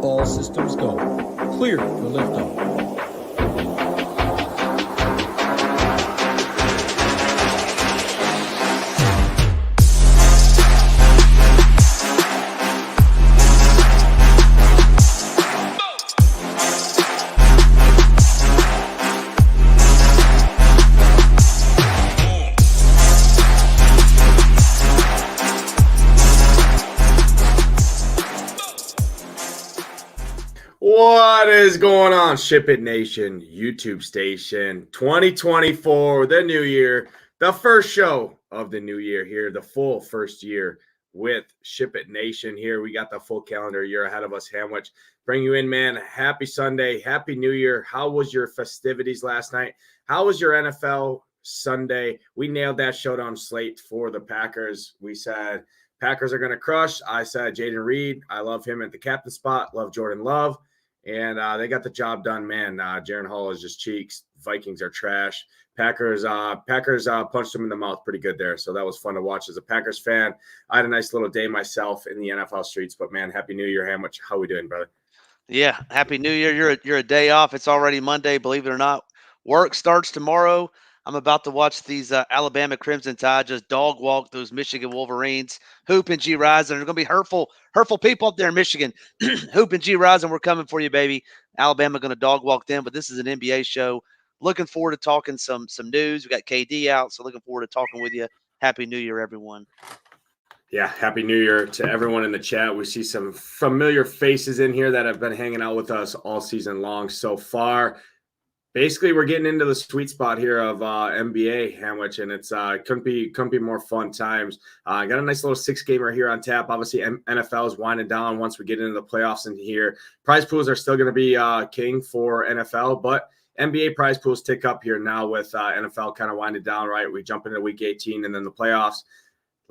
All systems go. Clear for liftoff. What is going on, SHIPIT Nation, YouTube station, 2024, the new year, the first show of the new year here, the full first year with SHIPIT Nation here. We got the full calendar year ahead of us. Hamwich, bring you in, man. Happy Sunday. Happy New Year. How was your festivities last night? How was your NFL Sunday? We nailed that showdown slate for the Packers. We said Packers are going to crush. I said Jaden Reed. I love him at the captain spot. Love Jordan Love. And they got the job done, man. Jaren Hall is just cheeks. Vikings are trash. Packers punched him in the mouth pretty good there. So that was fun to watch as a Packers fan. I had a nice little day myself in the NFL streets. But, man, Happy New Year, Hamwich. How we doing, brother? Yeah, Happy New Year. You're a day off. It's already Monday, believe it or not. Work starts tomorrow. I'm about to watch these Alabama Crimson Tide just dog walk those Michigan Wolverines. Hoop and G Rising. There's going to be hurtful people up there in Michigan. Hoop and G Rising, we're coming for you, baby. Alabama going to dog walk them, but this is an NBA show. Looking forward to talking some news. We got KD out, so looking forward to talking with you. Happy New Year, everyone. Yeah, Happy New Year to everyone in the chat. We see some familiar faces in here that have been hanging out with us all season long so far. Basically, we're getting into the sweet spot here of NBA, Hamwich, and it's couldn't be more fun times. Got a nice little 6-gamer here on tap. Obviously, NFL is winding down once we get into the playoffs in here. Prize pools are still going to be king for NFL, but NBA prize pools tick up here now with NFL kind of winding down, right? We jump into week 18 and then the playoffs.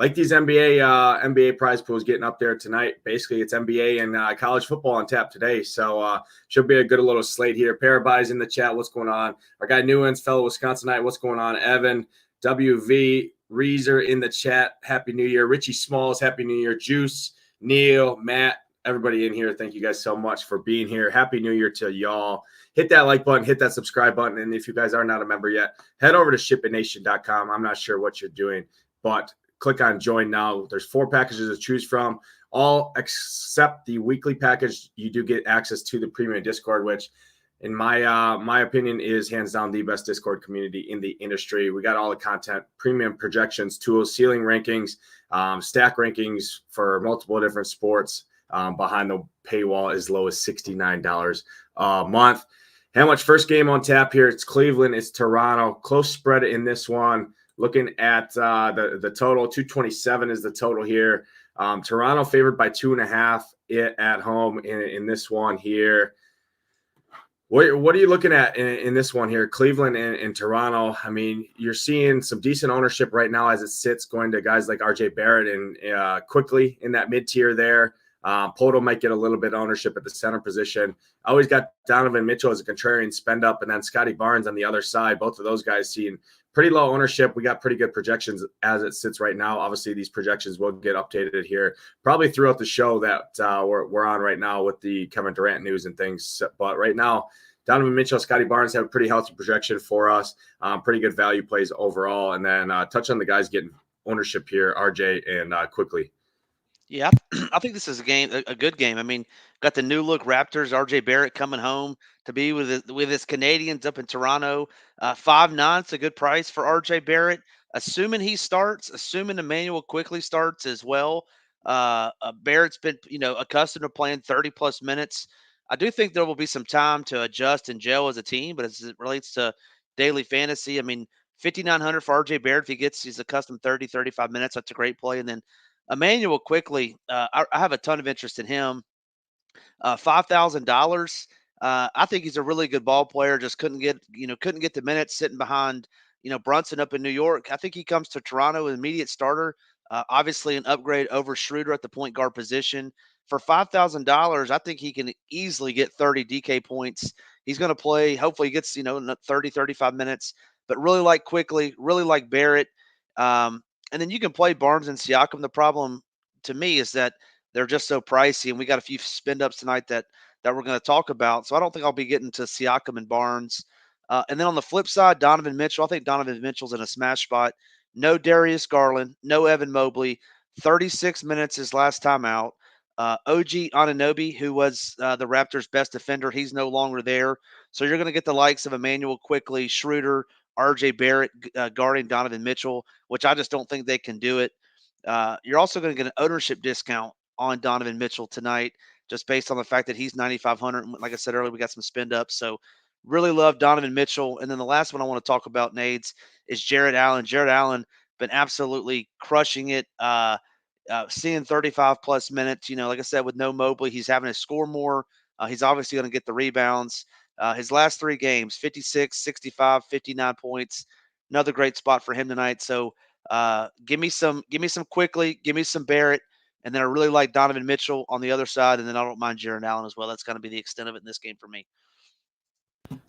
Like these NBA prize pools getting up there tonight. Basically, it's NBA and college football on tap today. So should be a good little slate here. Paraby's in the chat. What's going on? Our guy Newens, fellow Wisconsinite. What's going on? Evan, WV, Reezer in the chat. Happy New Year. Richie Smalls, Happy New Year. Juice, Neil, Matt, everybody in here. Thank you guys so much for being here. Happy New Year to y'all. Hit that like button, hit that subscribe button. And if you guys are not a member yet, head over to shipitnation.com. I'm not sure what you're doing, but click on join now. There's 4 packages to choose from, all except the weekly package. You do get access to the premium Discord, which in my opinion is hands down the best Discord community in the industry. We got all the content, premium projections, tools, ceiling rankings, stack rankings for multiple different sports behind the paywall as low as $69 a month. How much? First game on tap here. It's Cleveland. It's Toronto. Close spread in this one. Looking at the total, 227 is the total here. Toronto favored by 2.5 at home in this one here. What are you looking at in this one here? Cleveland and Toronto. I mean, you're seeing some decent ownership right now as it sits, going to guys like RJ Barrett and quickly in that mid-tier there. Poto might get a little bit of ownership at the center position. I always got Donovan Mitchell as a contrarian spend up, and then Scotty Barnes on the other side. Both of those guys seeing pretty low ownership. We got pretty good projections as it sits right now. Obviously, these projections will get updated here probably throughout the show that we're on right now with the Kevin Durant news and things. But right now, Donovan Mitchell, Scotty Barnes have a pretty healthy projection for us. Pretty good value plays overall. And then touch on the guys getting ownership here, RJ and quickly. Yeah, I think this is a good game. I mean, got the new look Raptors, RJ Barrett coming home to be with his Canadians up in Toronto. 5.9 is a good price for RJ Barrett. Assuming he starts, assuming Emmanuel quickly starts as well. Barrett's been, accustomed to playing 30+ minutes. I do think there will be some time to adjust and gel as a team, but as it relates to daily fantasy, I mean, 5,900 for RJ Barrett. If he gets his accustomed 30-35 minutes, that's a great play. And then Emmanuel quickly, I have a ton of interest in him. $5,000. I think he's a really good ball player. Just couldn't get the minutes sitting behind, Brunson up in New York. I think he comes to Toronto an immediate starter. Obviously an upgrade over Schroeder at the point guard position. For $5,000, I think he can easily get 30 DK points. He's going to play. Hopefully he gets, 30-35 minutes. But really like quickly, really like Barrett. And then you can play Barnes and Siakam. The problem to me is that they're just so pricey, and we got a few spend ups tonight that that we're going to talk about. So I don't think I'll be getting to Siakam and Barnes. And then on the flip side, Donovan Mitchell. I think Donovan Mitchell's in a smash spot. No Darius Garland, no Evan Mobley. 36 minutes his last time out. OG Anunoby, who was the Raptors' best defender, he's no longer there. So you're going to get the likes of Emmanuel Quickly, Schroeder, RJ Barrett guarding Donovan Mitchell, which I just don't think they can do it. You're also going to get an ownership discount on Donovan Mitchell tonight, just based on the fact that he's 9,500. Like I said earlier, we got some spend up. So really love Donovan Mitchell. And then the last one I want to talk about, Nades, is Jared Allen. Jared Allen been absolutely crushing it. Seeing 35 plus minutes, like I said, with no Mobley, he's having to score more. He's obviously going to get the rebounds. His last 3 games, 56, 65, 59 points. Another great spot for him tonight. So give me some Quickly, give me some Barrett, and then I really like Donovan Mitchell on the other side, and then I don't mind Jared Allen as well. That's going to be the extent of it in this game for me.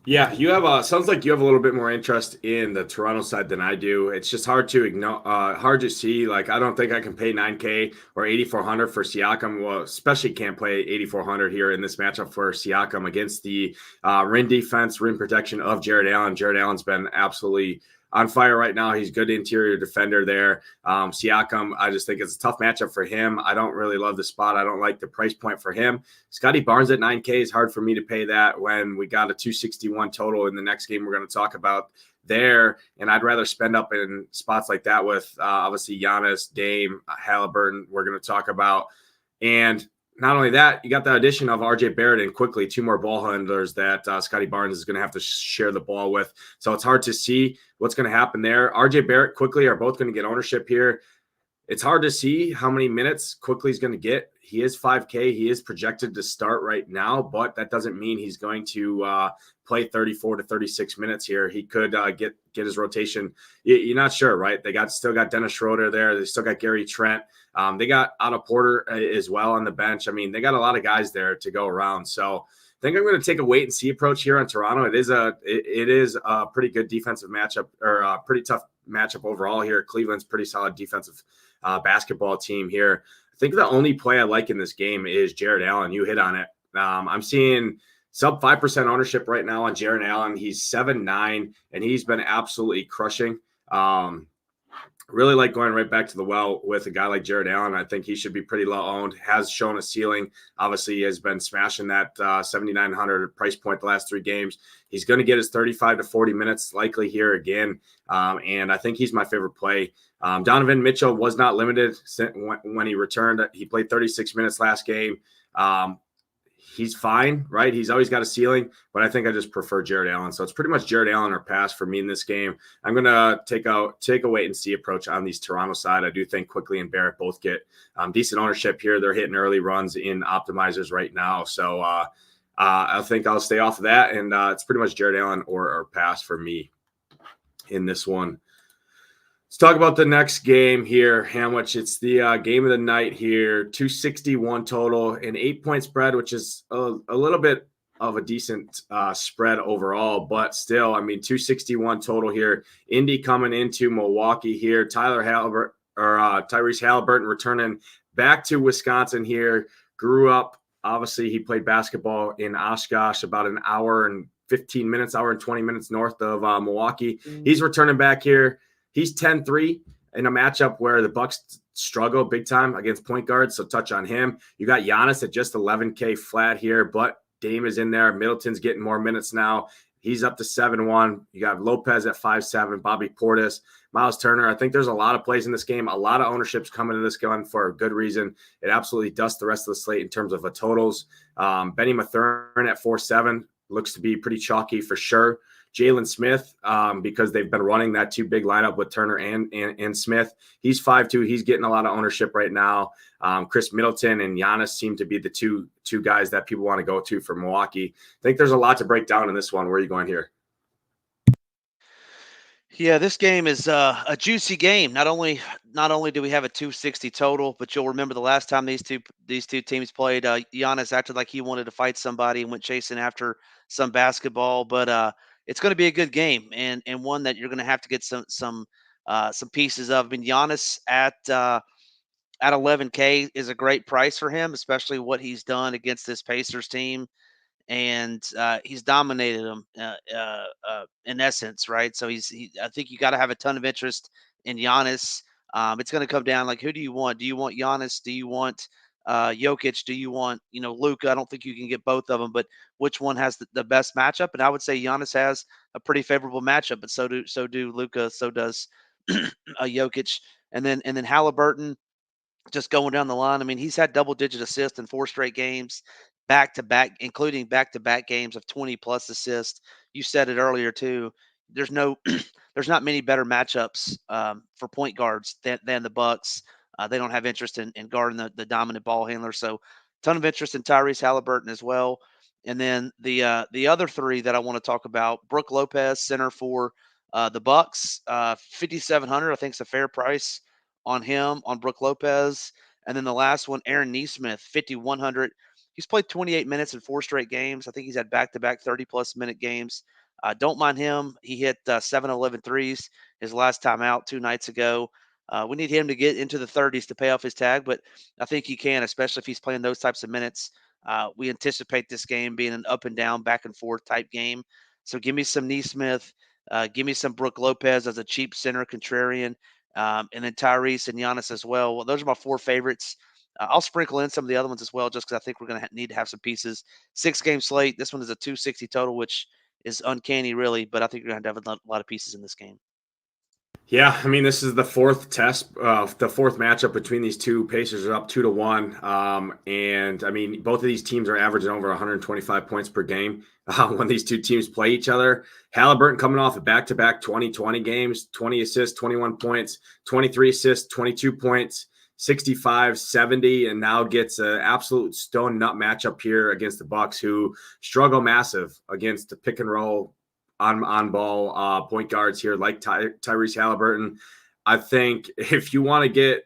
Yeah, you have sounds like you have a little bit more interest in the Toronto side than I do. It's just hard to ignore, hard to see. Like, I don't think I can pay $9K or $8,400 for Siakam. Well, especially can't play $8,400 here in this matchup for Siakam against the rim defense, rim protection of Jared Allen. Jared Allen's been absolutely on fire right now. He's good interior defender there. Siakam, I just think it's a tough matchup for him. I don't really love the spot. I don't like the price point for him. Scotty Barnes at $9K is hard for me to pay that when we got a 261 total in the next game we're going to talk about there. And I'd rather spend up in spots like that with obviously Giannis, Dame, Halliburton, we're going to talk about. And not only that, you got the addition of RJ Barrett and Quickly, 2 more ball handlers that Scotty Barnes is going to have to share the ball with. So it's hard to see what's going to happen there. RJ Barrett, Quickly are both going to get ownership here. It's hard to see how many minutes Quickly is going to get. He is 5K. He is projected to start right now, but that doesn't mean he's going to play 34 to 36 minutes here. He could get his rotation. You're not sure, right? They still got Dennis Schroeder there. They still got Gary Trent. They got Otto Porter as well on the bench. I mean, they got a lot of guys there to go around. So I think I'm going to take a wait and see approach here on Toronto. It is a pretty good defensive matchup, or a pretty tough matchup overall here. Cleveland's pretty solid defensive basketball team here. I think the only play I like in this game is Jared Allen. You hit on it. I'm seeing sub 5% ownership right now on Jared Allen. He's 7-9, and he's been absolutely crushing. Really like going right back to the well with a guy like Jared Allen. I think he should be pretty low owned, has shown a ceiling. Obviously, he has been smashing that 7,900 price point the last 3 games. He's going to get his 35 to 40 minutes likely here again. And I think he's my favorite play. Donovan Mitchell was not limited when he returned. He played 36 minutes last game. He's fine, right? He's always got a ceiling, but I think I just prefer Jared Allen. So it's pretty much Jared Allen or pass for me in this game. I'm going to take a wait and see approach on these Toronto side. I do think Quickly and Barrett both get decent ownership here. They're hitting early runs in optimizers right now. So I think I'll stay off of that. And it's pretty much Jared Allen or pass for me in this one. Let's talk about the next game here, Hamwich. It's the game of the night here. 261 total, an 8-point spread, which is a little bit of a decent spread overall, but still, I mean, 261 total here. Indy coming into Milwaukee here. Tyrese Halliburton returning back to Wisconsin here. Grew up, obviously, he played basketball in Oshkosh, about an hour and 15 minutes, hour and 20 minutes north of Milwaukee. He's returning back here. He's 10-3 in a matchup where the Bucks struggle big time against point guards, so touch on him. You got Giannis at just 11K flat here, but Dame is in there. Middleton's getting more minutes now. He's up to 7-1. You got Lopez at 5-7, Bobby Portis, Miles Turner. I think there's a lot of plays in this game, a lot of ownerships coming to this game for a good reason. It absolutely dusts the rest of the slate in terms of the totals. Benny Mathurin at 4-7 looks to be pretty chalky for sure. Jalen Smith, because they've been running that 2 big lineup with Turner and Smith. He's 5-2. He's getting a lot of ownership right now. Chris Middleton and Giannis seem to be the two guys that people want to go to for Milwaukee. I think there's a lot to break down in this one. Where are you going here? Yeah, this game is a juicy game. Not only do we have a 260 total, but you'll remember the last time these two teams played, Giannis acted like he wanted to fight somebody and went chasing after some basketball. But it's going to be a good game and one that you're going to have to get some pieces of. I mean, Giannis at 11K is a great price for him, especially what he's done against this Pacers team. and he's dominated them in essence, right? So I think you got to have a ton of interest in Giannis. It's going to come down like, who do you want? Do you want Giannis? Do you want Jokic? Do you want Luka? I don't think you can get both of them, but which one has the best matchup? And I would say Giannis has a pretty favorable matchup, but so do Luka, so does Jokic, and then Halliburton. Just going down the line, I mean, he's had double-digit assists in 4 straight games, back-to-back, including back-to-back games of 20+ assists. You said it earlier too. There's no, there's not many better matchups for point guards than the Bucks. They don't have interest in guarding the dominant ball handler, so ton of interest in Tyrese Halliburton as well. And then the other 3 that I want to talk about: Brook Lopez, center for the Bucks, 5,700. I think is a fair price on him, on Brook Lopez. And then the last one, Aaron Nesmith, 5,100. He's played 28 minutes in 4 straight games. I think he's had back-to-back 30+ minute games. Don't mind him. He hit 7-11 threes his last time out 2 nights ago. We need him to get into the 30s to pay off his tag, but I think he can, especially if he's playing those types of minutes. We anticipate this game being an up and down, back and forth type game. So give me some Nesmith. Give me some Brook Lopez as a cheap center contrarian. And then Tyrese and Giannis as well. Well, those are my 4 favorites. I'll sprinkle in some of the other ones as well, just because I think we're going to need to have some pieces. 6-game slate. This one is a 260 total, which is uncanny, really. But I think you're going to have a lot of pieces in this game. Yeah, I mean, this is the 4th test, the 4th matchup between these two. Pacers are up 2-1. And I mean, both of these teams are averaging over 125 points per game when these two teams play each other. Halliburton coming off a back-to-back 20-20 games, 20 assists, 21 points, 23 assists, 22 points, 65, 70, and now gets an absolute stone nut matchup here against the Bucks, who struggle massive against the pick and roll on ball point guards here like Tyrese Halliburton. I think if you want to get,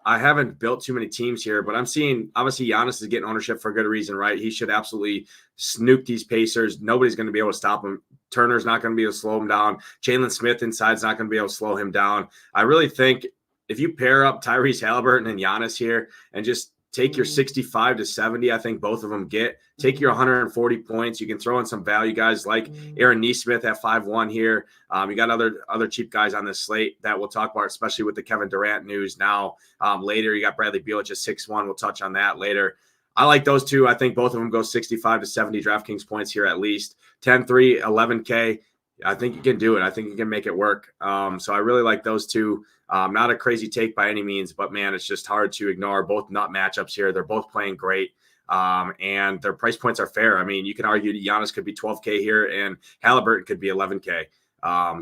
I haven't built too many teams here, but I'm seeing obviously Giannis is getting ownership for a good reason, right? He should absolutely snoop these Pacers. Nobody's going to be able to stop him. Turner's not going to be able to slow him down. Jalen Smith inside's not going to be able to slow him down. I really think if you pair up Tyrese Halliburton and Giannis here and just take your 65 to 70, I think both of them get. Take your 140 points. You can throw in some value guys like Aaron Nesmith at 5-1 here. You got other cheap guys on this slate that we'll talk about, especially with the Kevin Durant news now. Later, you got Bradley Beal at just 6-1. We'll touch on that later. I like those two. I think both of them go 65 to 70 DraftKings points here at least. 10-3, 11K. I think you can do it. I think you can make it work. So I really like those two. Not a crazy take by any means, but man, it's just hard to ignore both nut matchups here. They're both playing great. And their price points are fair. I mean, you can argue Giannis could be 12K here and Halliburton could be 11K.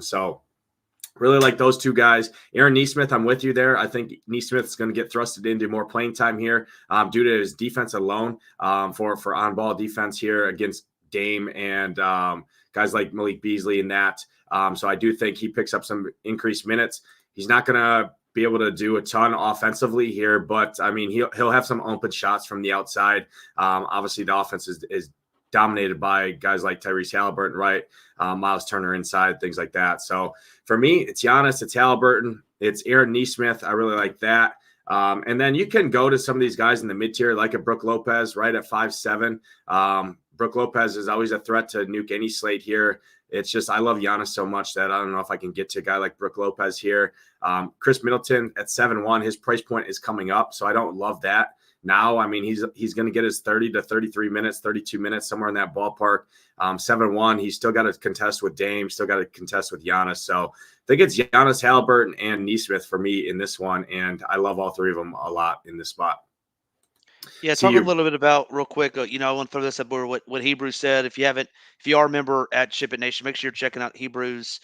So really like those two guys. Aaron Nesmith, I'm with you there. I think Nesmith's going to get thrusted into more playing time here due to his defense alone for on-ball defense here against Dame and guys like Malik Beasley and that. So I do think he picks up some increased minutes. He's not going to be able to do a ton offensively here, but I mean, he'll have some open shots from the outside. Obviously, the offense is dominated by guys like Tyrese Halliburton, right? Miles Turner inside, things like that. So for me, it's Giannis, it's Halliburton, it's Aaron Nesmith. I really like that. And then you can go to some of these guys in the mid-tier, like a Brook Lopez, right at 5'7". Brook Lopez is always a threat to nuke any slate here. It's just I love Giannis so much that I don't know if I can get to a guy like Brook Lopez here. Chris Middleton at 7-1, his price point is coming up, so I don't love that now. I mean, he's going to get his 30 to 33 minutes, 32 minutes, somewhere in that ballpark. 7-1, he's still got to contest with Dame, still got to contest with Giannis. So I think it's Giannis, Halliburton, and Nesmith for me in this one, and I love all 3 of them a lot in this spot. Yeah, talk a little bit about real quick. I want to throw this up where what Hebrews said. If you are a member at SHIPIT Nation, make sure you're checking out Hebrews.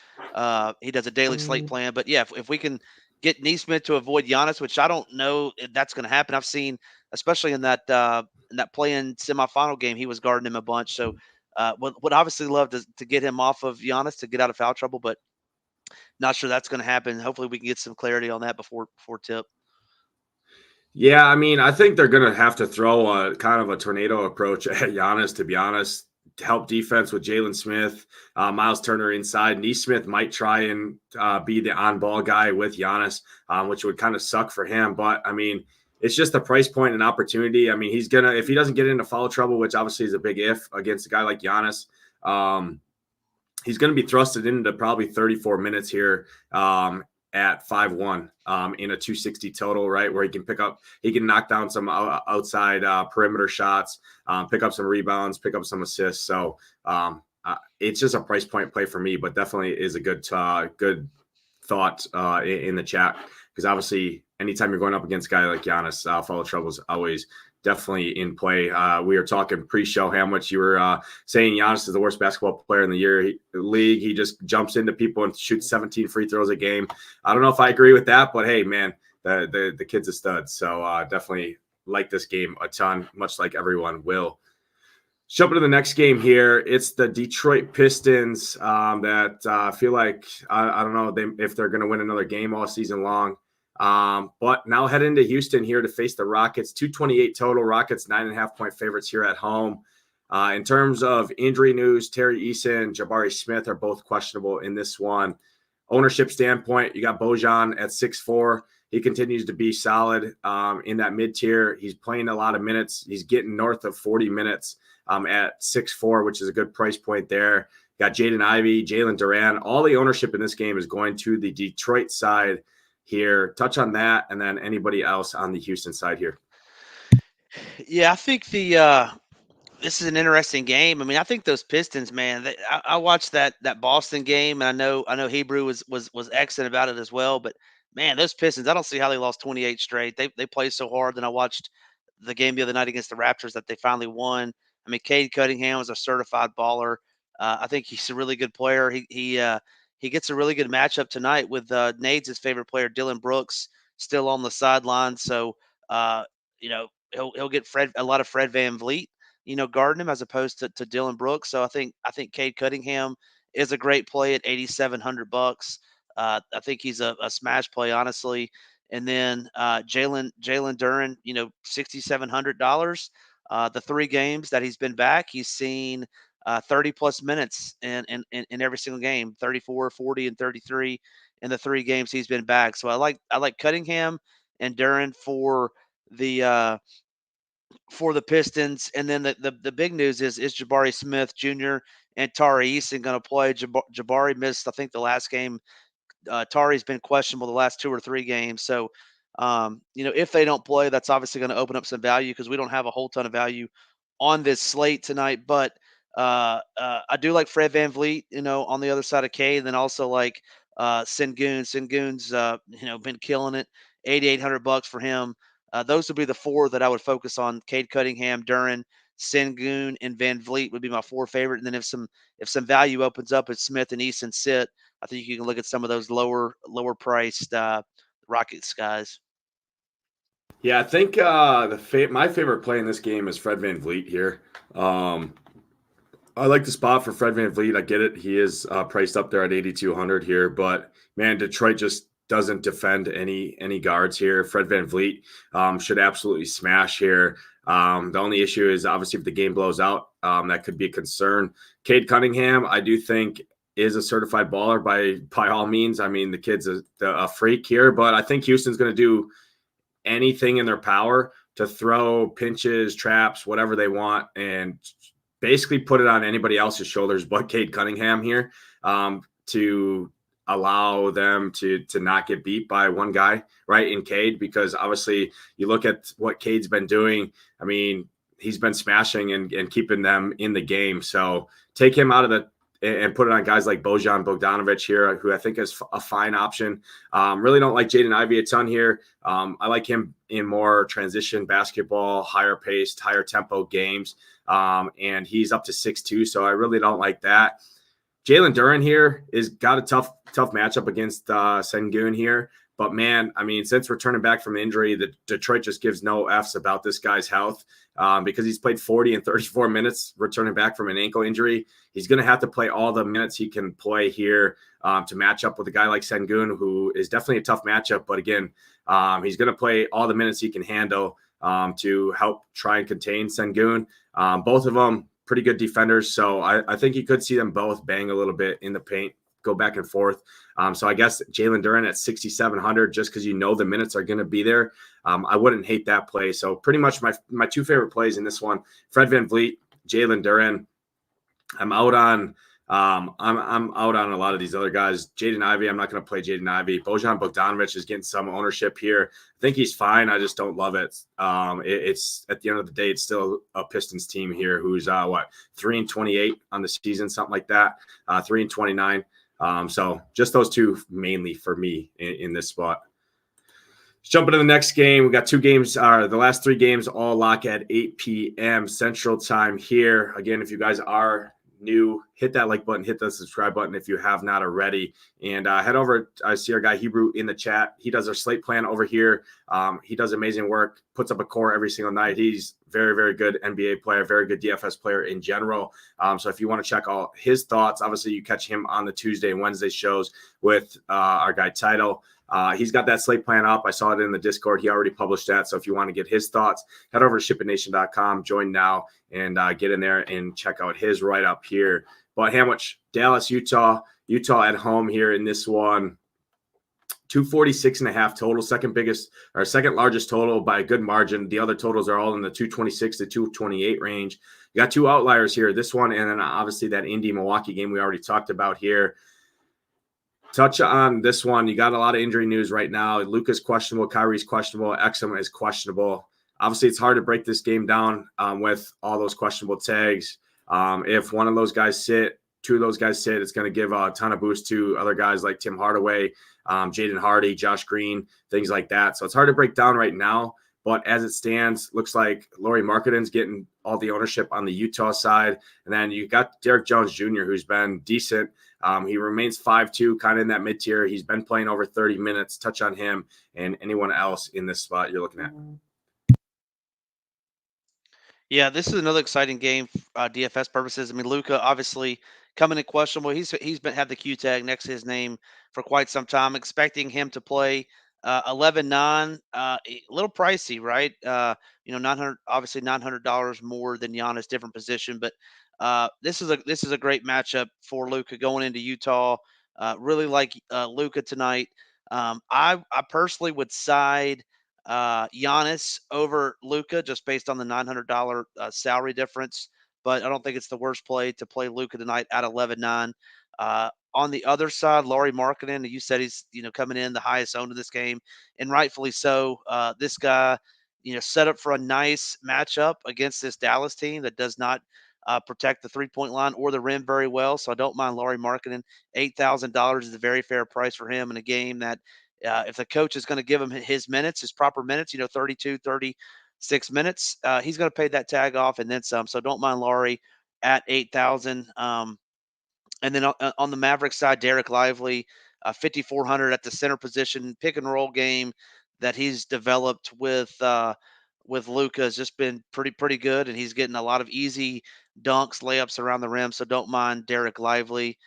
He does a daily slate plan. But yeah, if we can get Nesmith to avoid Giannis, which I don't know if that's going to happen. I've seen, especially in that play-in semifinal game, he was guarding him a bunch. So would obviously love to get him off of Giannis to get out of foul trouble, but not sure that's going to happen. Hopefully we can get some clarity on that before tip. Yeah, I mean, I think they're going to have to throw a kind of a tornado approach at Giannis, to be honest, to help defense with Jalen Smith, Miles Turner inside. Nesmith might try and be the on-ball guy with Giannis, which would kind of suck for him. But, I mean, it's just a price point and opportunity. I mean, if he doesn't get into foul trouble, which obviously is a big if against a guy like Giannis, he's going to be thrusted into probably 34 minutes here at 5'1" in a 260 total, right? Where he can knock down some outside perimeter shots, pick up some rebounds, pick up some assists. So it's just a price point play for me, but definitely is a good thought in the chat, because obviously anytime you're going up against a guy like Giannis, foul trouble is always definitely in play. We were talking pre-show how much you were saying Giannis is the worst basketball player in the league. He just jumps into people and shoots 17 free throws a game. I don't know if I agree with that, but hey, man, the kid's a stud. So definitely like this game a ton, much like everyone will. Jumping to the next game here, it's the Detroit Pistons that feel like, I don't know if they're going to win another game all season long. But now head into Houston here to face the Rockets. 228 total. Rockets 9.5-point favorites here at home. In terms of injury news, Terry Eason, Jabari Smith are both questionable in this one. Ownership standpoint, you got Bojan at 6'4". He continues to be solid in that mid-tier. He's playing a lot of minutes. He's getting north of 40 minutes at 6'4", which is a good price point there. Got Jaden Ivey, Jalen Duran. All the ownership in this game is going to the Detroit side here. Touch on that, and then anybody else on the Houston side here. Yeah, I think this is an interesting game. I mean, I think those Pistons, man. I watched that Boston game, and I know Hebrew was excellent about it as well. But man, those Pistons, I don't see how they lost 28 straight. They play so hard. Then I watched the game the other night against the Raptors that they finally won. I mean, Cade Cunningham is a certified baller. I think he's a really good player. He gets a really good matchup tonight with Nades' favorite player, Dylan Brooks, still on the sideline. So you know, he'll get a lot of Fred VanVleet, guarding him as opposed to Dylan Brooks. So I think Cade Cunningham is a great play at $8,700. I think he's a smash play, honestly. And then Jalen Duren, $6,700. The 3 games that he's been back, he's seen 30 plus minutes in every single game, 34, 40, and 33 in the 3 games he's been back. So I like Cunningham and Duren for the Pistons. And then the big news is Jabari Smith Jr. and Tari Eason going to play? Jabari missed, I think, the last game. Tari's been questionable the last 2 or 3 games. So, if they don't play, that's obviously going to open up some value, because we don't have a whole ton of value on this slate tonight. But I do like Fred VanVleet, on the other side of Cade, and then also like Sengun. Sengun's, been killing it. $8,800 for him. Those would be the 4 that I would focus on: Cade Cunningham, Duren, Sengun, and VanVleet would be my 4 favorite. And then if some value opens up as Smith and Easton sit, I think you can look at some of those lower priced Rockets guys. Yeah, I think my favorite play in this game is Fred VanVleet here. I like the spot for Fred VanVleet. I get it. He is priced up there at 8,200 here, but man, Detroit just doesn't defend any guards here. Fred VanVleet should absolutely smash here. The only issue is obviously if the game blows out, that could be a concern. Cade Cunningham, I do think, is a certified baller by all means. I mean, the kid's a freak here, but I think Houston's going to do anything in their power to throw pinches, traps, whatever they want, and basically put it on anybody else's shoulders but Cade Cunningham here, to allow them to not get beat by one guy, right, in Cade, because obviously you look at what Cade's been doing. I mean, he's been smashing and keeping them in the game. So take him out of and put it on guys like Bojan Bogdanovic here, who I think is a fine option. Really don't like Jaden Ivey a ton here. I like him in more transition basketball, higher paced, higher tempo games. And he's up to 6'2", so I really don't like that. Jalen Duren here is got a tough matchup against Sengun here. But, man, I mean, since returning back from injury, the Detroit just gives no Fs about this guy's health, because he's played 40 and 34 minutes returning back from an ankle injury. He's going to have to play all the minutes he can play here to match up with a guy like Sengun, who is definitely a tough matchup. But, again, he's going to play all the minutes he can handle to help try and contain Sengun. Both of them pretty good defenders, so I think you could see them both bang a little bit in the paint go back and forth. So I guess Jalen Duren at 6,700, just because the minutes are going to be there. I wouldn't hate that play. So pretty much my two favorite plays in this one: Fred VanVleet, Jalen Duren. I'm out on I'm out on a lot of these other guys. Jaden Ivey, I'm not going to play Jaden Ivey. Bojan Bogdanovic is getting some ownership here. I think he's fine. I just don't love it. It's at the end of the day, it's still a Pistons team here who's 3-28 on the season, something like that. 3-29. So just those two mainly for me in this spot. Let's jump into the next game. We got two games. The last three games all lock at 8 p.m. Central Time here. Again, if you guys are new, hit that like button, hit the subscribe button if you have not already, and head over. I see our guy Hebrew in the chat. He does our slate plan over here. He does amazing work, puts up a core every single night. He's very, very good NBA player, very good DFS player in general. So if you want to check all his thoughts, obviously you catch him on the Tuesday and Wednesday shows with our guy Title. He's got that slate plan up. I saw it in the Discord. He already published that. So if you want to get his thoughts, head over to shipitnation.com, join now, and get in there and check out his write-up here. But Hamwich, Dallas, Utah at home here in this one. 246.5 total, second largest total by a good margin. The other totals are all in the 226 to 228 range. You got two outliers here, this one, and then obviously that Indy-Milwaukee game we already talked about here. Touch on this one. You got a lot of injury news right now. Luka's questionable, Kyrie's questionable, Exum is questionable. Obviously, it's hard to break this game down with all those questionable tags. If one of those guys sit, two of those guys sit, it's going to give a ton of boost to other guys like Tim Hardaway, Jaden Hardy, Josh Green, things like that. So it's hard to break down right now. But as it stands, looks like Lauri Markkanen's getting all the ownership on the Utah side. And then you got Derek Jones Jr., who's been decent. He remains 5'2", kind of in that mid-tier. He's been playing over 30 minutes. Touch on him and anyone else in this spot you're looking at. Yeah, this is another exciting game for DFS purposes. I mean, Luka obviously coming in questionable. He's been had the Q tag next to his name for quite some time. Expecting him to play 11-9, a little pricey, right? 900, obviously $900 more than Giannis, different position, but this is a great matchup for Luka going into Utah. Really like Luka tonight. I personally would side Giannis over Luka just based on the $900 salary difference, but I don't think it's the worst play to play Luka tonight at 11-9. On the other side, Lauri Markkanen, you said he's coming in the highest owned in this game, and rightfully so. This guy, set up for a nice matchup against this Dallas team that does not protect the three-point line or the rim very well. So I don't mind Lauri Markkanen. $8,000 is a very fair price for him in a game that if the coach is going to give him his minutes, his proper minutes, 32, 36 minutes, he's going to pay that tag off and then some. So don't mind Lauri at 8,000. And then on the Mavericks side, Derek Lively, 5,400 at the center position, pick and roll game that he's developed with Luka has just been pretty good, and he's getting a lot of easy dunks, layups around the rim. So don't mind Derek Lively.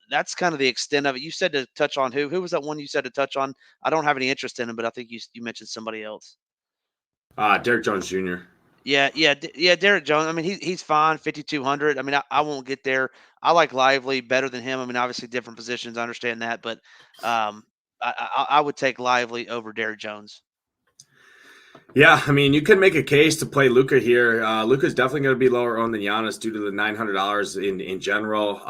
That's kind of the extent of it. You said to touch on who was that one you said to touch on? I don't have any interest in him, but I think you mentioned somebody else. Derek Jones Jr. Yeah, Derek Jones. I mean, he's fine, 5,200. I mean, I won't get there. I like Lively better than him. I mean, obviously different positions. I understand that, but I would take Lively over Derek Jones. Yeah, I mean, you can make a case to play Luka here. Luka's definitely going to be lower owned than Giannis due to the $900 in general.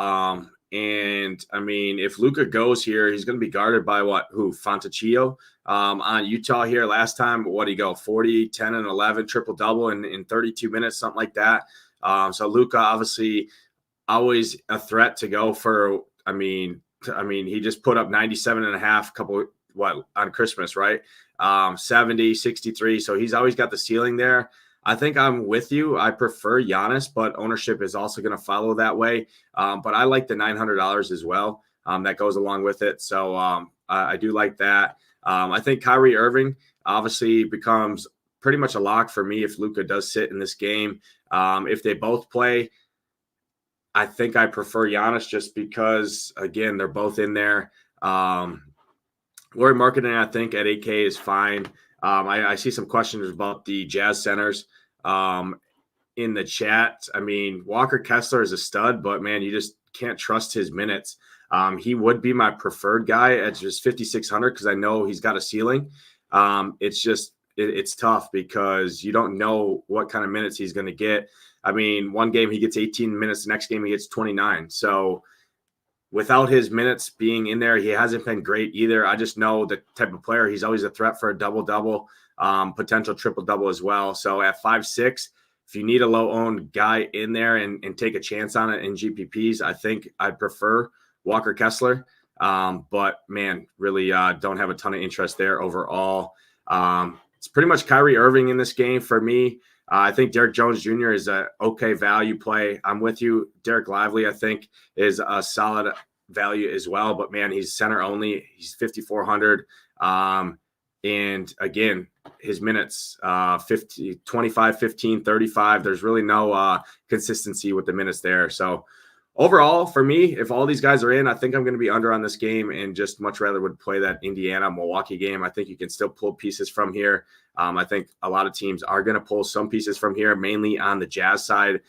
And I mean, if Luka goes here, he's going to be guarded by Fontecchio on Utah here. Last time, what did he go? 40, 10, and 11, triple double in 32 minutes, something like that. So Luka obviously always a threat to go for. I mean, he just put up 97.5 on Christmas, right? 70, 63. So he's always got the ceiling there. I think I'm with you. I prefer Giannis, but ownership is also going to follow that way. But I like the $900 as well. That goes along with it. So I do like that. I think Kyrie Irving obviously becomes pretty much a lock for me if Luka does sit in this game. If they both play, I think I prefer Giannis just because, again, they're both in there. Lauri Markkanen, I think, at 8K is fine. I see some questions about the Jazz centers in the chat. I mean, Walker Kessler is a stud, but, man, you just can't trust his minutes. He would be my preferred guy at just 5,600 because I know he's got a ceiling. It's tough because you don't know what kind of minutes he's going to get. I mean, one game he gets 18 minutes, the next game he gets 29. So without his minutes being in there, he hasn't been great either. I just know the type of player. He's always a threat for a double-double, potential triple-double as well. So at 5'6", if you need a low-owned guy in there and take a chance on it in GPPs, I think I'd prefer Walker Kessler. But, man, really don't have a ton of interest there overall. It's pretty much Kyrie Irving in this game for me. I think Derek Jones Jr. is a okay value play. I'm with you. Derek Lively, I think, is a solid value as well. But, man, he's center only. He's 5,400. And, again, his minutes, 25, 15, 35. There's really no consistency with the minutes there. So, overall, for me, if all these guys are in, I think I'm going to be under on this game and just much rather would play that Indiana-Milwaukee game. I think you can still pull pieces from here. I think a lot of teams are going to pull some pieces from here, mainly on the Jazz side,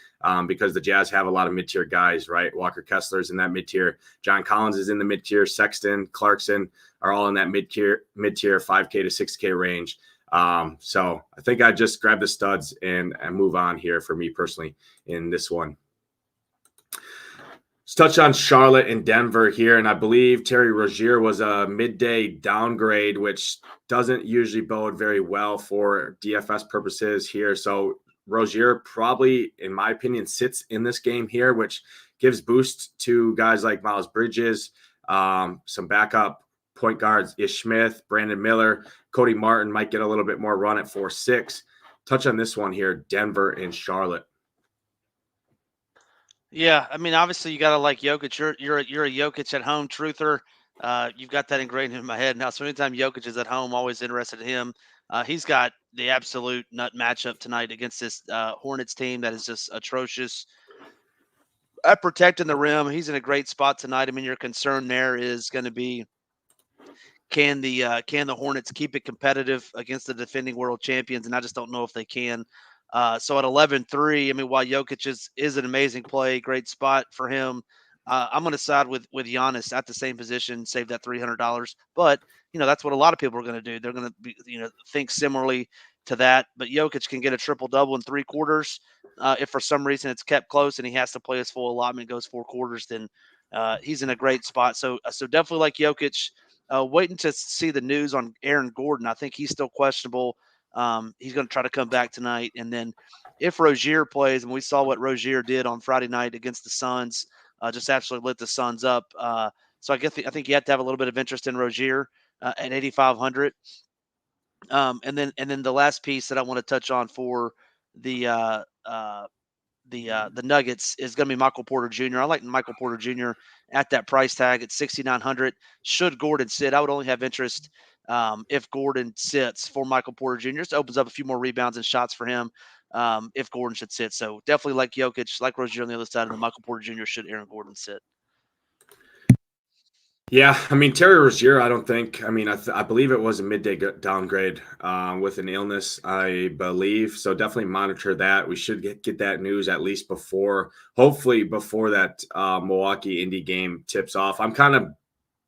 because the Jazz have a lot of mid-tier guys, right? Walker Kessler's in that mid-tier. John Collins is in the mid-tier. Sexton, Clarkson are all in that mid-tier 5K to 6K range. So I think I just grab the studs and move on here for me personally in this one. Let's touch on Charlotte and Denver here, and I believe Terry Rozier was a midday downgrade, which doesn't usually bode very well for DFS purposes here. So Rozier probably, in my opinion, sits in this game here, which gives boost to guys like Miles Bridges, some backup point guards, Ish Smith, Brandon Miller, Cody Martin might get a little bit more run at 4-6. Touch on this one here, Denver and Charlotte. Yeah, I mean, obviously you gotta like Jokic. You're a Jokic at home truther. You've got that ingrained in my head now. So anytime Jokic is at home, always interested in him. He's got the absolute nut matchup tonight against this Hornets team that is just atrocious at protecting the rim. He's in a great spot tonight. I mean, your concern there is going to be can the Hornets keep it competitive against the defending world champions? And I just don't know if they can. So at 11-3, I mean, while Jokic is an amazing play, great spot for him, I'm going to side with Giannis at the same position, save that $300. But, that's what a lot of people are going to do. They're going to be, think similarly to that. But Jokic can get a triple-double in 3 quarters. If for some reason it's kept close and he has to play his full allotment, goes 4 quarters, then he's in a great spot. So definitely like Jokic. Waiting to see the news on Aaron Gordon. I think he's still questionable. He's going to try to come back tonight. And then if Rozier plays, and we saw what Rozier did on Friday night against the Suns, just absolutely lit the Suns up. So I think you have to have a little bit of interest in Rozier at 8,500. And then the last piece that I want to touch on for the Nuggets is going to be Michael Porter Jr. I like Michael Porter Jr. at that price tag at 6,900. Should Gordon sit, I would only have interest if Gordon sits for Michael Porter Jr. Just opens up a few more rebounds and shots for him if Gordon should sit. So definitely like Jokic, like Rozier on the other side, and then Michael Porter Jr. should Aaron Gordon sit. Yeah, I mean, Terry Rozier, I don't think – I mean, I believe it was a midday downgrade with an illness, I believe. So definitely monitor that. We should get that news at least hopefully before that Milwaukee-Indy game tips off. I'm kind of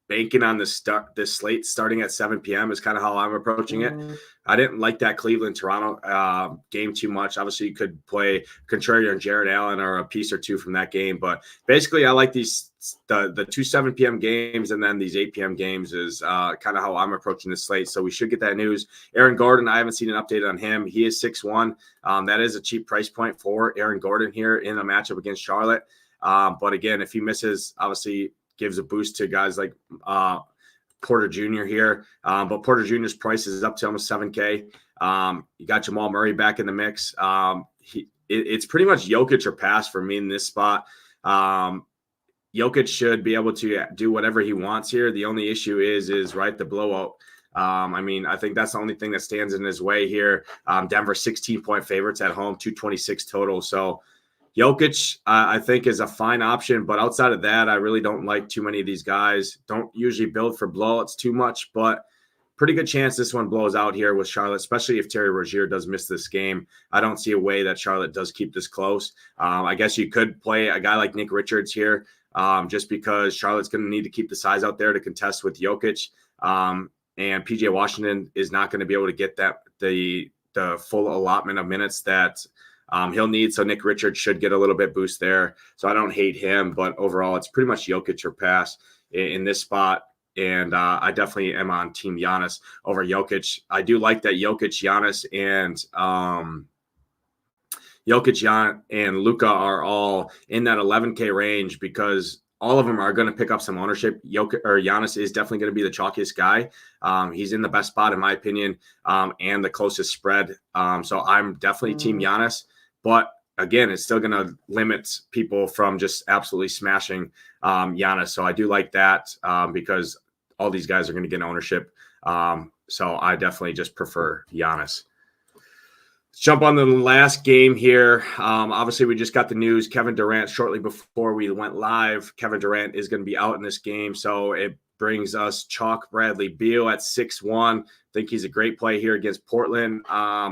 banking on this slate starting at 7 p.m. is kind of how I'm approaching it. I didn't like that Cleveland-Toronto game too much. Obviously, you could play Contrarian and Jared Allen or a piece or two from that game. But basically, I like the 2 7 p.m. games and then these 8 p.m. games is kind of how I'm approaching the slate. So we should get that news. Aaron Gordon, I haven't seen an update on him. He is 6'1". That is a cheap price point for Aaron Gordon here in a matchup against Charlotte. But again, if he misses, obviously gives a boost to guys like Porter Jr. here. But Porter Jr.'s price is up to almost 7K. You got Jamal Murray back in the mix. It's pretty much Jokic or pass for me in this spot. Jokic should be able to do whatever he wants here. The only issue is the blowout. I mean, I think that's the only thing that stands in his way here. Denver 16-point favorites at home, 226 total. So Jokic, I think, is a fine option. But outside of that, I really don't like too many of these guys. Don't usually build for blowouts too much, but pretty good chance this one blows out here with Charlotte, especially if Terry Rozier does miss this game. I don't see a way that Charlotte does keep this close. I guess you could play a guy like Nick Richards here. just because Charlotte's going to need to keep the size out there to contest with Jokic. And PJ Washington is not going to be able to get the full allotment of minutes that he'll need. So Nick Richards should get a little bit boost there. So I don't hate him, but overall it's pretty much Jokic or pass in this spot. And I definitely am on team Giannis over Jokic. I do like that Jokic, Giannis, and Luka are all in that 11K range because all of them are going to pick up some ownership. Giannis is definitely going to be the chalkiest guy. He's in the best spot, in my opinion, and the closest spread. So I'm definitely team Giannis. But again, it's still going to limit people from just absolutely smashing Giannis. So I do like that because all these guys are going to get ownership. So I definitely just prefer Giannis. Let's jump on the last game here. Obviously, we just got the news. Kevin Durant, shortly before we went live, Kevin Durant is going to be out in this game. So it brings us chalk Bradley Beal at 6-1. I think he's a great play here against Portland.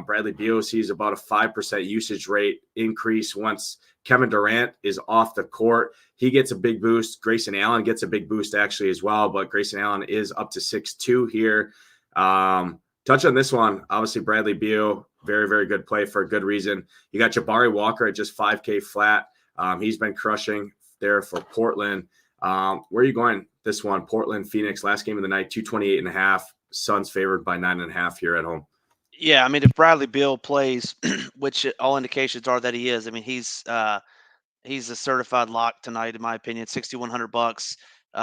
Bradley Beal sees about a 5% usage rate increase once Kevin Durant is off the court. He gets a big boost. Grayson Allen gets a big boost actually as well, but Grayson Allen is up to 6-2 here. Touch on this one. Obviously, Bradley Beal, very, very good play for a good reason. You got Jabari Walker at just 5K flat. He's been crushing there for Portland. Where are you going this one? Portland, Phoenix, last game of the night, 228.5. Suns favored by 9.5 here at home. Yeah, I mean, if Bradley Beal plays, which all indications are that he is, I mean, he's a certified lock tonight, in my opinion. $6,100.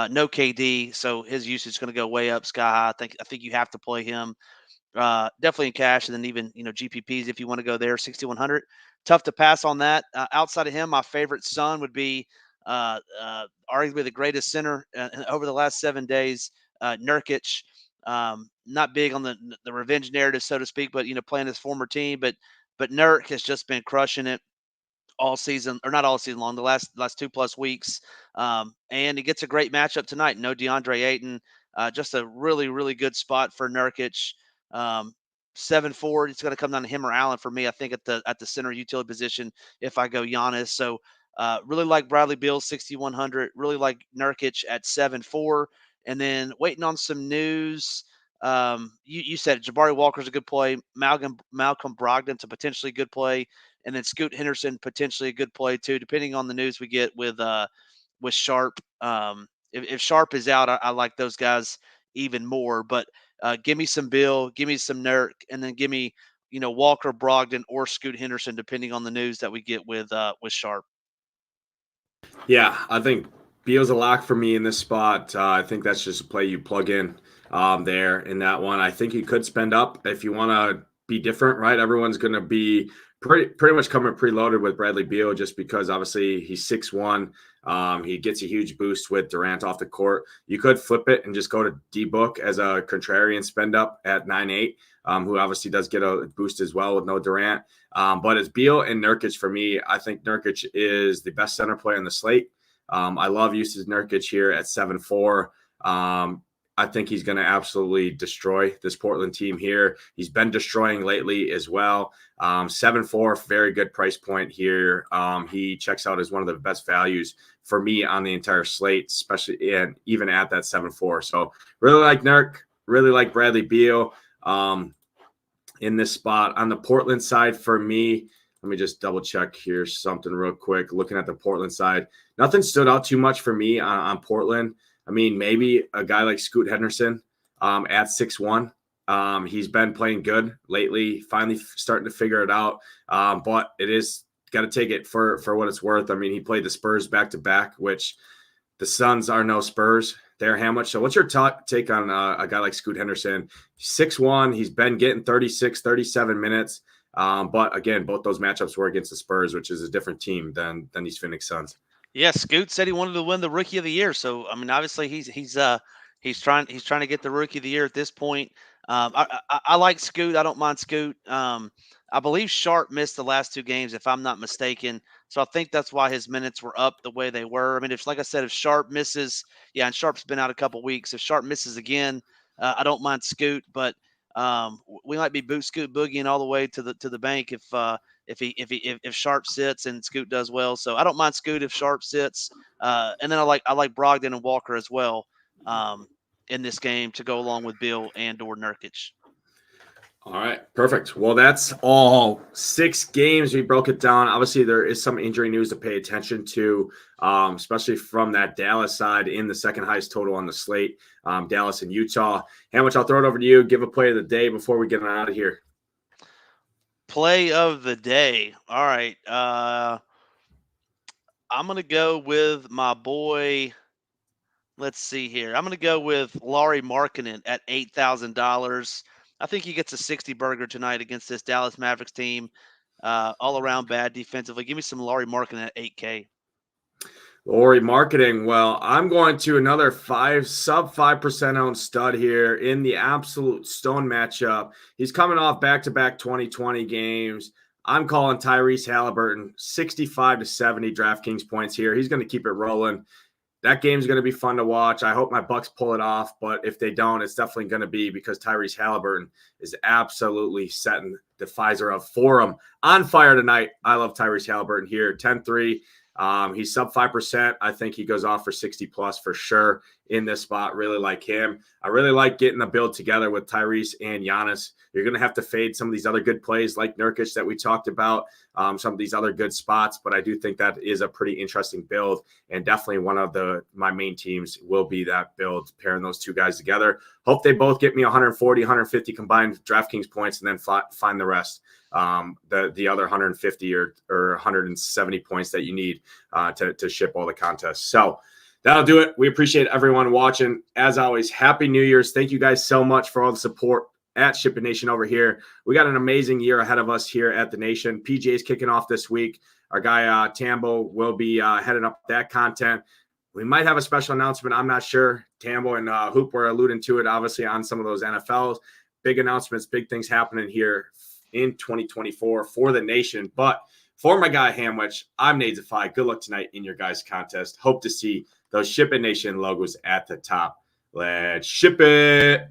No KD, so his usage is going to go way up sky high. I think you have to play him. Definitely in cash, and then even GPPs if you want to go there. 6,100. Tough to pass on that. Outside of him, my favorite Sun would be arguably the greatest center over the last 7 days, Nurkic. Not big on the revenge narrative, so to speak, but playing his former team. But Nurk has just been crushing it all season, or not all season long, the last 2+ weeks. And he gets a great matchup tonight. No DeAndre Ayton. Just a really, really good spot for Nurkic. 7-4. It's going to come down to him or Allen for me. I think at the center utility position if I go Giannis. So really like Bradley Beal 6,100. Really like Nurkic at 7-4. And then waiting on some news. You said Jabari Walker's a good play. Malcolm Brogdon's a potentially good play, and then Scoot Henderson potentially a good play too, depending on the news we get with Sharp. If Sharp is out, I like those guys even more. But give me some Bill, give me some Nurk, and then give me Walker, Brogdon, or Scoot Henderson, depending on the news that we get with Sharp. Yeah, I think Beal's a lock for me in this spot. I think that's just a play you plug in there in that one. I think you could spend up if you want to be different, right? Everyone's going to be pretty much coming preloaded with Bradley Beal just because obviously he's 6'1". He gets a huge boost with Durant off the court. You could flip it and just go to D-Book as a contrarian spend up at 9.8, who obviously does get a boost as well with no Durant. But it's Beal and Nurkic for me. I think Nurkic is the best center player in the slate. I love Jusuf Nurkic here at 7-4. I think he's going to absolutely destroy this Portland team here. He's been destroying lately as well. 7-4, very good price point here. He checks out as one of the best values for me on the entire slate, especially and even at that 7-4. So really like Nurk, really like Bradley Beal in this spot. On the Portland side for me, let me just double check here something real quick. Looking at the Portland side, nothing stood out too much for me on Portland. I mean, maybe a guy like Scoot Henderson at 6'1". He's been playing good lately, finally starting to figure it out. But it is got to take it for what it's worth. I mean, he played the Spurs back-to-back, which the Suns are no Spurs. They're hammered. So what's your take on a guy like Scoot Henderson? 6'1". He's been getting 36, 37 minutes. But again, both those matchups were against the Spurs, which is a different team than these Phoenix Suns. Yeah, Scoot said he wanted to win the Rookie of the Year. So I mean, obviously he's trying to get the Rookie of the Year at this point. I like Scoot. I don't mind Scoot. I believe Sharp missed the last 2 games, if I'm not mistaken. So I think that's why his minutes were up the way they were. I mean, like I said, if Sharp misses, and Sharp's been out a couple weeks. If Sharp misses again, I don't mind Scoot, but we might be Scoot boogieing all the way to the bank if Sharp sits and Scoot does well. So I don't mind Scoot if Sharp sits. And then I like Brogdon and Walker as well in this game to go along with Bill and or Nurkic. All right, perfect. Well, that's all 6 games. We broke it down. Obviously, there is some injury news to pay attention to, especially from that Dallas side in the second highest total on the slate, Dallas and Utah. Hamwich, I'll throw it over to you. Give a play of the day before we get out of here. Play of the day. All right. I'm going to go with my boy. Let's see here. I'm going to go with Lauri Markkanen at $8,000. I think he gets a 60 burger tonight against this Dallas Mavericks team. All around bad defensively. Give me some Lauri Markkanen at $8K. Lauri Marketing. Well, I'm going to another sub 5% owned stud here in the absolute stone matchup. He's coming off back-to-back 2020 games. I'm calling Tyrese Halliburton 65 to 70 DraftKings points here. He's going to keep it rolling. That game's going to be fun to watch. I hope my Bucks pull it off, but if they don't, it's definitely going to be because Tyrese Halliburton is absolutely setting the Pfizer up for him. On fire tonight. I love Tyrese Halliburton here. 10-3. He's sub 5%. I think he goes off for 60 plus for sure in this spot. Really like him. I really like getting the build together with Tyrese and Giannis. You're going to have to fade some of these other good plays like Nurkic that we talked about, some of these other good spots, but I do think that is a pretty interesting build, and definitely one of my main teams will be that build, pairing those two guys together. Hope they both get me 140, 150 combined DraftKings points, and then find the rest. The other 150 or 170 points that you need to ship all the contests. So that'll do it. We appreciate everyone watching. As always, Happy New Year's. Thank you guys so much for all the support at SHIPIT Nation over here. We got an amazing year ahead of us here at the Nation. PGA's kicking off this week. Our guy Tambo will be heading up that content. We might have a special announcement. I'm not sure. Tambo and Hoop were alluding to it, obviously, on some of those NFLs. Big announcements, big things happening here in 2024 for the Nation. But for my guy Hamwich, I'm Nadesify. Good luck tonight in your guys' contest. Hope to see those SHIPIT Nation logos at the top. Let's ship it.